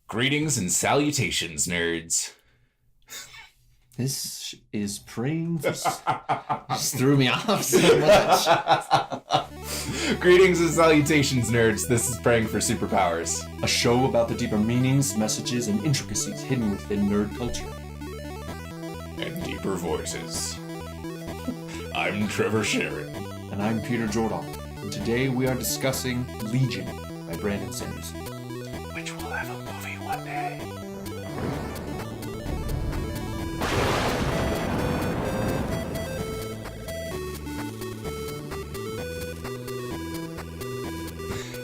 Greetings and salutations, nerds. This is praying for... Just threw me off so much. Greetings and salutations, nerds. This is Praying for Superpowers. A show about the deeper meanings, messages, and intricacies hidden within nerd culture. And deeper voices. I'm Trevor Sharon. And I'm Peter Jordan. And today we are discussing Legion by Brandon Sanderson. Which will have a movie one day.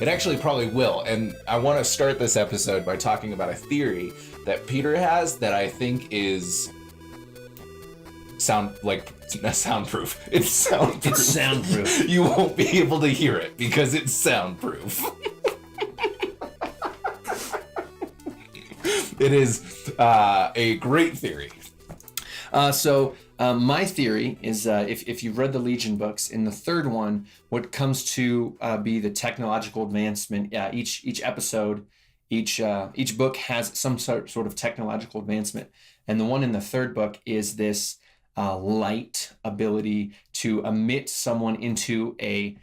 It actually probably will, and I want to start this episode by talking about a theory that Peter has that I think is soundproof. It's soundproof. It's soundproof. You won't be able to hear it because it's soundproof. It is a great theory. My theory is if you've read the Legion books, in the third one, what comes to be the technological advancement, each episode, each book has some sort of technological advancement. And the one in the third book is this light ability to emit someone into a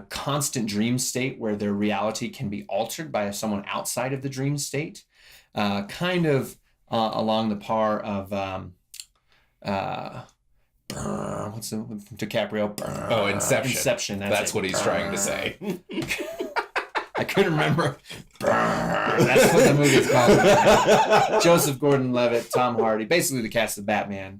constant dream state where their reality can be altered by someone outside of the dream state. Kind of along the par of what's the DiCaprio? Inception. Inception. That's what he's trying to say. I couldn't remember. That's what the movie's called. Joseph Gordon-Levitt, Tom Hardy, basically the cast of Batman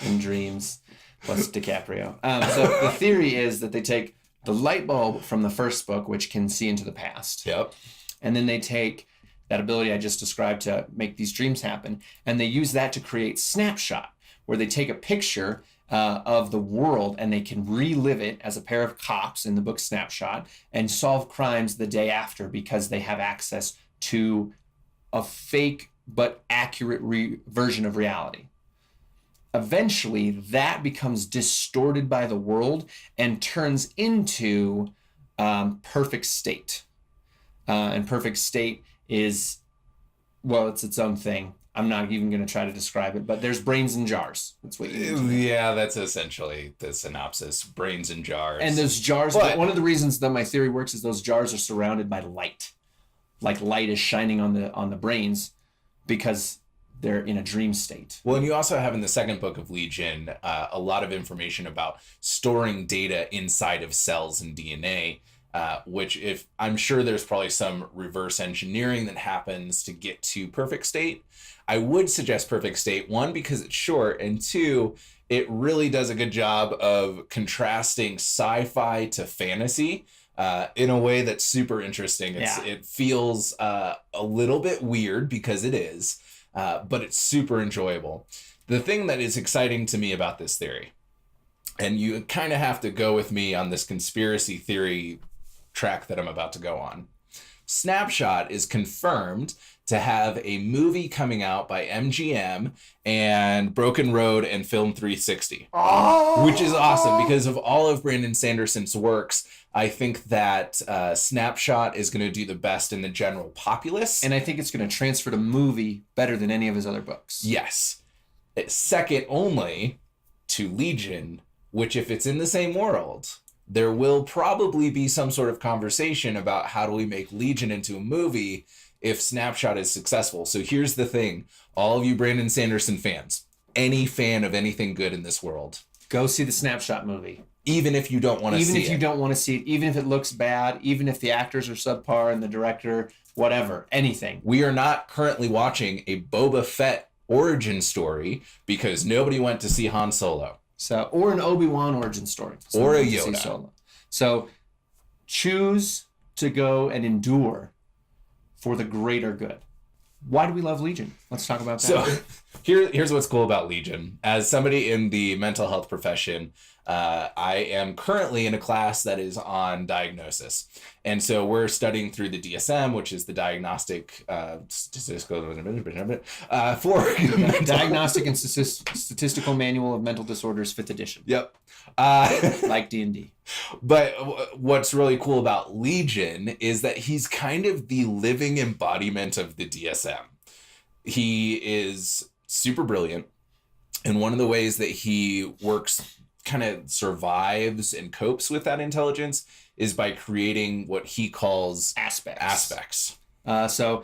in Dreams, plus DiCaprio. So the theory is that they take the light bulb from the first book, which can see into the past. Yep. And then they take that ability I just described to make these dreams happen, and they use that to create Snapshot, where they take a picture of the world and they can relive it as a pair of cops in the book Snapshot and solve crimes the day after because they have access to a fake but accurate version of reality. Eventually, that becomes distorted by the world and turns into perfect state. And perfect state is, well, it's its own thing. I'm not even going to try to describe it, but there's brains in jars. That's what you mean. Yeah, that's essentially the synopsis. Brains in jars. And those jars, one of the reasons that my theory works is those jars are surrounded by light. Like light is shining on the brains because they're in a dream state. Well, and you also have in the second book of Legion a lot of information about storing data inside of cells and DNA. Which if I'm sure there's probably some reverse engineering that happens to get to perfect state. I would suggest perfect state, one, because it's short, and two, it really does a good job of contrasting sci-fi to fantasy in a way that's super interesting. It feels a little bit weird because it is, but it's super enjoyable. The thing that is exciting to me about this theory, and you kind of have to go with me on this conspiracy theory track that I'm about to go on. Snapshot is confirmed to have a movie coming out by MGM and Broken Road and Film 360, which is awesome because of all of Brandon Sanderson's works. I think that Snapshot is going to do the best in the general populace. And I think it's going to transfer to movie better than any of his other books. Yes. Second only to Legion, which if it's in the same world, there will probably be some sort of conversation about how do we make Legion into a movie if Snapshot is successful. So here's the thing. All of you Brandon Sanderson fans, any fan of anything good in this world, go see the Snapshot movie. Even if you don't want to see it. Even if you don't want to see it, even if it looks bad, even if the actors are subpar and the director, whatever, anything. We are not currently watching a Boba Fett origin story because nobody went to see Han Solo. Or an Obi-Wan origin story. Or a Yoda. So choose to go and endure for the greater good. Why do we love Legion? Let's talk about that. So here's what's cool about Legion. As somebody in the mental health profession, I am currently in a class that is on diagnosis. And so we're studying through the DSM, which is the Diagnostic Statistical for Diagnostic and Statistical Manual of Mental Disorders, 5th edition. Yep. Like D&D. But what's really cool about Legion is that he's kind of the living embodiment of the DSM. He is super brilliant. And one of the ways that he works, kind of survives and copes with that intelligence is by creating what he calls aspects. So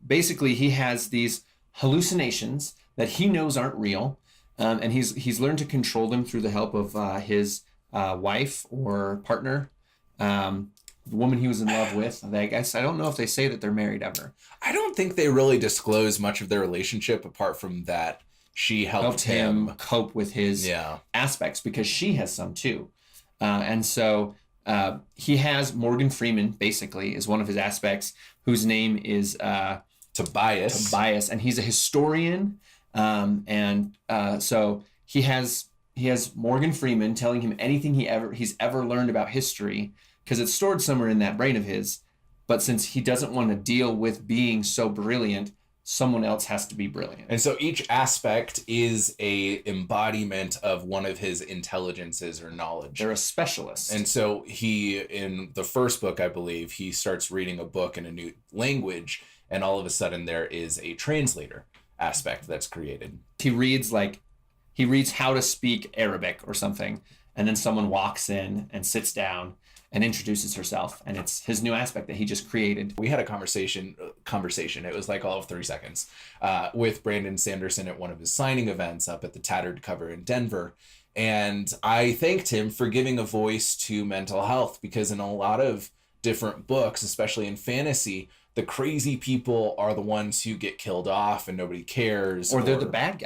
basically he has these hallucinations that he knows aren't real. And he's learned to control them through the help of his wife or partner, the woman he was in love with. I guess I don't know if they say that they're married ever. I don't think they really disclose much of their relationship apart from that she helped him cope with his aspects, because she has some too. And so he has Morgan Freeman, basically, is one of his aspects, whose name is Tobias. And he's a historian. So he has Morgan Freeman telling him anything he's ever learned about history, because it's stored somewhere in that brain of his. But since he doesn't want to deal with being so brilliant, someone else has to be brilliant. And so each aspect is a embodiment of one of his intelligences or knowledge. They're a specialist. And so he, in the first book, I believe, he starts reading a book in a new language, and all of a sudden there is a translator aspect that's created. He reads how to speak Arabic or something, and then someone walks in and sits down and introduces herself, and it's his new aspect that he just created. We had a conversation, it was like all of 30 seconds, with Brandon Sanderson at one of his signing events up at the Tattered Cover in Denver. And I thanked him for giving a voice to mental health, because in a lot of different books, especially in fantasy, the crazy people are the ones who get killed off and nobody cares. Or they're the bad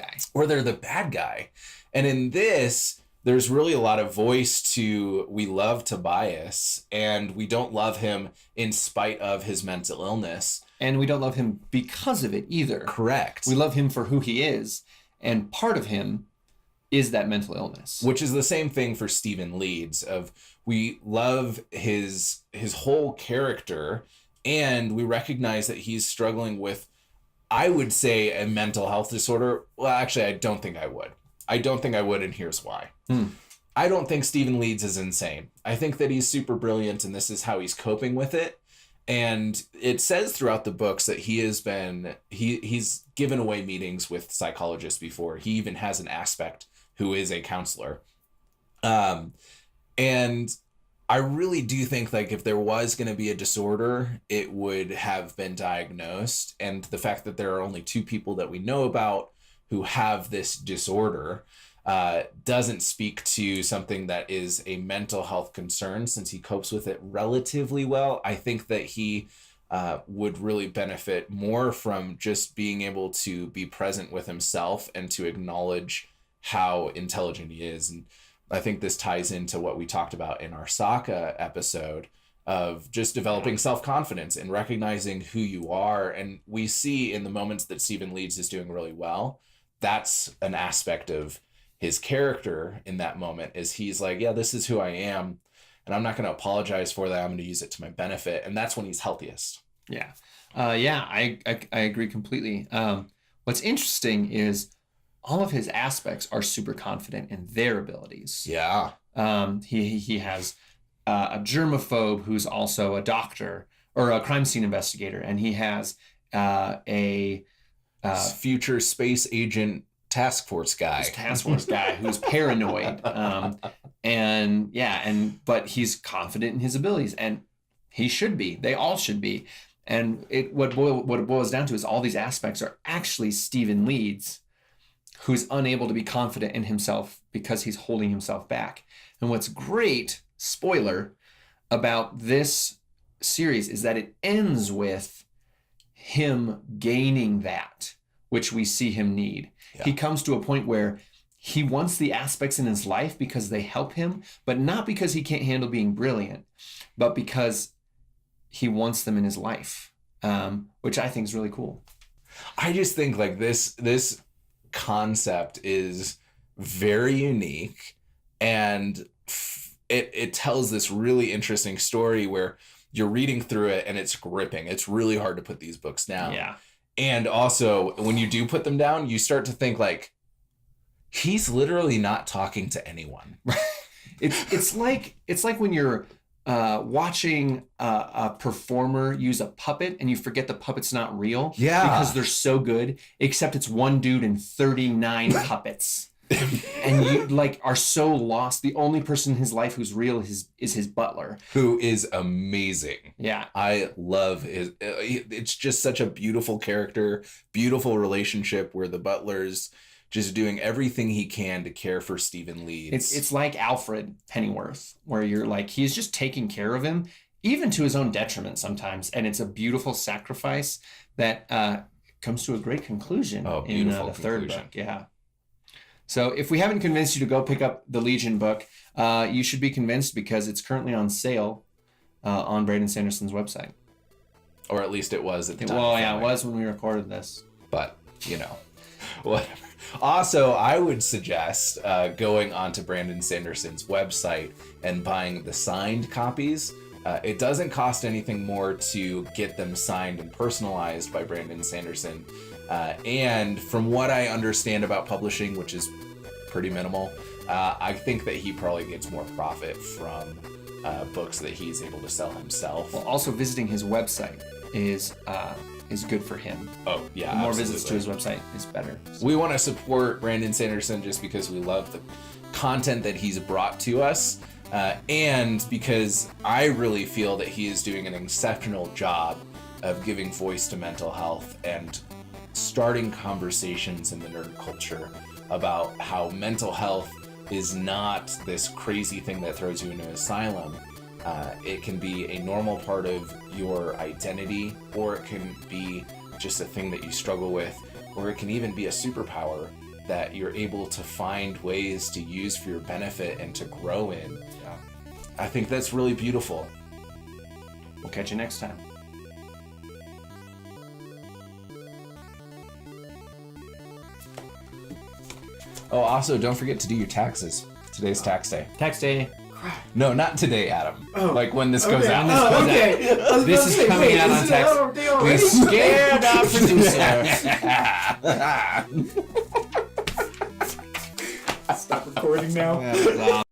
guy. And in this, there's really a lot of voice to, we love Tobias, and we don't love him in spite of his mental illness. And we don't love him because of it either. Correct. We love him for who he is. And part of him is that mental illness. Which is the same thing for Stephen Leeds, of we love his whole character, and we recognize that he's struggling with, I would say, a mental health disorder. Well, actually, I don't think I would. And here's why. I don't think Stephen Leeds is insane. I think that he's super brilliant, and this is how he's coping with it. And it says throughout the books that he's given away meetings with psychologists before. He even has an aspect who is a counselor. And I really do think, like, if there was going to be a disorder, it would have been diagnosed. And the fact that there are only 2 people that we know about who have this disorder doesn't speak to something that is a mental health concern, since he copes with it relatively well. I think that he would really benefit more from just being able to be present with himself and to acknowledge how intelligent he is. And I think this ties into what we talked about in our Sokka episode of just developing self-confidence and recognizing who you are. And we see in the moments that Stephen Leeds is doing really well, that's an aspect of his character in that moment, is he's like, yeah, this is who I am, and I'm not going to apologize for that. I'm going to use it to my benefit. And that's when he's healthiest. Yeah. I agree completely. What's interesting is all of his aspects are super confident in their abilities. Yeah. He has a germaphobe who's also a doctor or a crime scene investigator, and he has a future space agent task force guy who's paranoid. But he's confident in his abilities, and he should be. They all should be. And what it boils down to is all these aspects are actually Stephen Leeds, who's unable to be confident in himself because he's holding himself back. And what's great, spoiler, about this series is that it ends with him gaining that which we see him need. Yeah. He comes to a point where he wants the aspects in his life because they help him, but not because he can't handle being brilliant, but because he wants them in his life, which I think is really cool. I just think like this concept is very unique, And it tells this really interesting story where you're reading through it and it's gripping. It's really hard to put these books down. Yeah. And also, when you do put them down, you start to think like, he's literally not talking to anyone. It's like when you're watching a performer use a puppet and you forget the puppet's not real. Yeah. Because they're so good, except it's one dude and 39 puppets. And you like are so lost. The only person in his life who's real is his butler, who is amazing. Yeah, I love his. It's just such a beautiful character, beautiful relationship where the butler's just doing everything he can to care for Stephen Leeds. It's like Alfred Pennyworth, where you're like he's just taking care of him, even to his own detriment sometimes, and it's a beautiful sacrifice that comes to a great conclusion in the third book. Yeah. So if we haven't convinced you to go pick up the Legion book, you should be convinced because it's currently on sale on Brandon Sanderson's website. Or at least it was at the time. Well, yeah, it was when we recorded this. But, whatever. Also, I would suggest going onto Brandon Sanderson's website and buying the signed copies. It doesn't cost anything more to get them signed and personalized by Brandon Sanderson. And from what I understand about publishing, which is pretty minimal, I think that he probably gets more profit from books that he's able to sell himself. Well, also visiting his website is good for him. Oh, yeah, the more visits to his website is better. So. We want to support Brandon Sanderson just because we love the content that he's brought to us. And because I really feel that he is doing an exceptional job of giving voice to mental health and starting conversations in the nerd culture about how mental health is not this crazy thing that throws you into an asylum. It can be a normal part of your identity, or it can be just a thing that you struggle with, or it can even be a superpower that you're able to find ways to use for your benefit and to grow in. Yeah. I think that's really beautiful. We'll catch you next time. Oh, also, don't forget to do your taxes. Today's tax day. Tax day. No, not today, Adam. Oh, like when this goes out. Okay. This is coming out on tax. We scared our producer. Stop recording now. That was awesome.